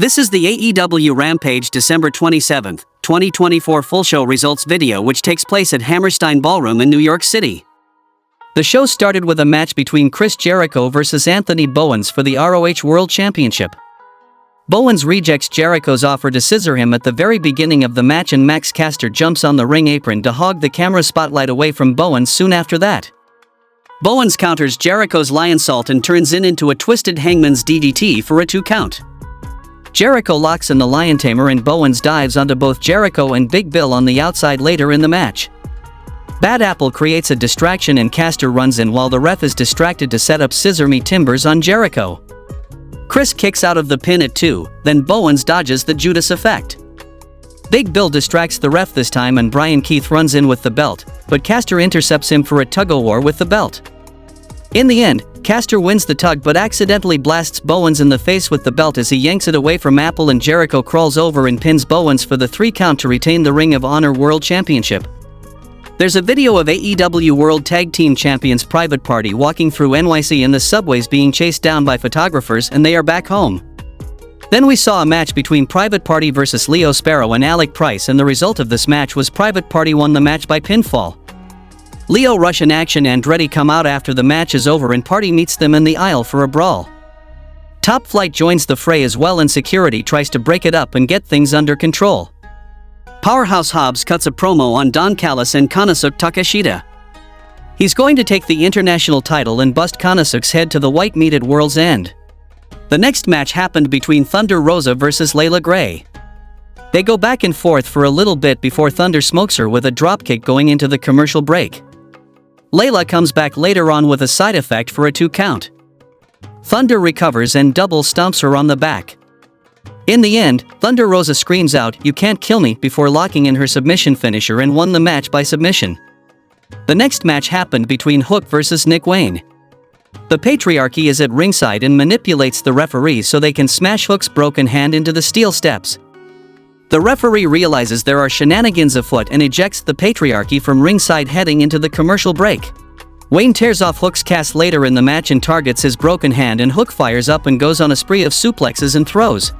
This is the AEW Rampage December 27, 2024 full show results video, which takes place at Hammerstein Ballroom in New York City. The show started with a match between Chris Jericho versus Anthony Bowens for the ROH World Championship. Bowens rejects Jericho's offer to scissor him at the very beginning of the match, and Max Caster jumps on the ring apron to hog the camera spotlight away from Bowens soon after that. Bowens counters Jericho's lionsault and turns it into a twisted hangman's DDT for a 2 count. Jericho locks in the lion tamer and Bowens dives onto both Jericho and Big Bill on the outside later in the match. Bad Apple creates a distraction and Caster runs in while the ref is distracted to set up Scissor Me Timbers on Jericho. Chris kicks out of the pin at 2, then Bowens dodges the Judas effect. Big Bill distracts the ref this time and Brian Keith runs in with the belt, but Caster intercepts him for a tug-o-war with the belt. In the end, Caster wins the tug but accidentally blasts Bowens in the face with the belt as he yanks it away from Apple, and Jericho crawls over and pins Bowens for the 3 count to retain the Ring of Honor World Championship. There's a video of AEW World Tag Team Champions Private Party walking through NYC in the subways being chased down by photographers, and they are back home. Then we saw a match between Private Party versus Leo Sparrow and Alec Price, and the result of this match was Private Party won the match by pinfall. Leo Rush and Action Andretti come out after the match is over and Party meets them in the aisle for a brawl. Top Flight joins the fray as well, and security tries to break it up and get things under control. Powerhouse Hobbs cuts a promo on Don Callis and Konosuke Takeshita. He's going to take the international title and bust Konosuke's head to the white meat at World's End. The next match happened between Thunder Rosa versus Layla Gray. They go back and forth for a little bit before Thunder smokes her with a dropkick going into the commercial break. Layla comes back later on with a side effect for a 2 count. Thunder recovers and double stomps her on the back. In the end, Thunder Rosa screams out, "You can't kill me," before locking in her submission finisher and won the match by submission. The next match happened between Hook versus Nick Wayne. The patriarchy is at ringside and manipulates the referees so they can smash Hook's broken hand into the steel steps. The referee realizes there are shenanigans afoot and ejects the patriarchy from ringside, heading into the commercial break. Wayne tears off Hook's cast later in the match and targets his broken hand, and Hook fires up and goes on a spree of suplexes and throws.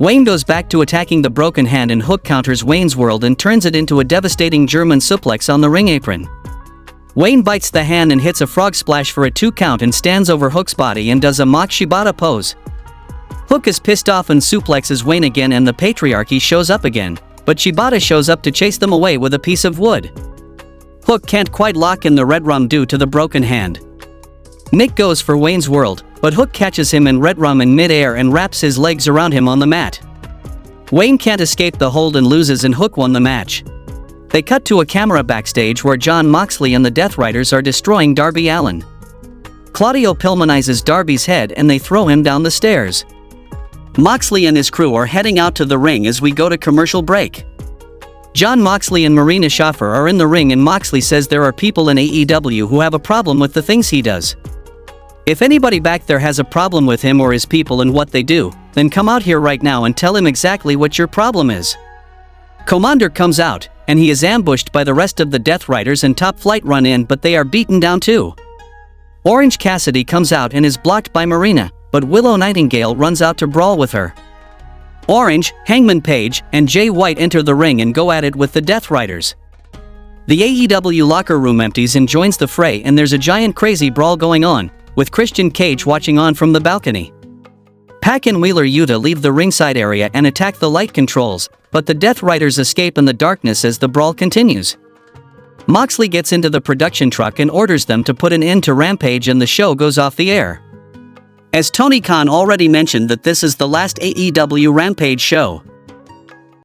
Wayne goes back to attacking the broken hand and Hook counters Wayne's World and turns it into a devastating German suplex on the ring apron. Wayne bites the hand and hits a frog splash for a 2 count and stands over Hook's body and does a mock Shibata pose. Hook is pissed off and suplexes Wayne again, and the patriarchy shows up again, but Shibata shows up to chase them away with a piece of wood. Hook can't quite lock in the red rum due to the broken hand. Nick goes for Wayne's World, but Hook catches him in red rum in mid-air and wraps his legs around him on the mat. Wayne can't escape the hold and loses, and Hook won the match. They cut to a camera backstage where Jon Moxley and the Death Riders are destroying Darby Allin. Claudio Pillmanizes Darby's head and they throw him down the stairs. Moxley and his crew are heading out to the ring as we go to commercial break. Jon Moxley and Marina Shafir are in the ring, and Moxley says there are people in AEW who have a problem with the things he does. If anybody back there has a problem with him or his people and what they do, then come out here right now and tell him exactly what your problem is. Commander comes out, and he is ambushed by the rest of the Death Riders, and Top Flight run in, but they are beaten down too. Orange Cassidy comes out and is blocked by Marina, but Willow Nightingale runs out to brawl with her. Orange, Hangman Page, and Jay White enter the ring and go at it with the Death Riders. The AEW locker room empties and joins the fray, and there's a giant crazy brawl going on, with Christian Cage watching on from the balcony. Pac and Wheeler Yuta leave the ringside area and attack the light controls, but the Death Riders escape in the darkness as the brawl continues. Moxley gets into the production truck and orders them to put an end to Rampage, and the show goes off the air. As Tony Khan already mentioned that this is the last AEW Rampage show,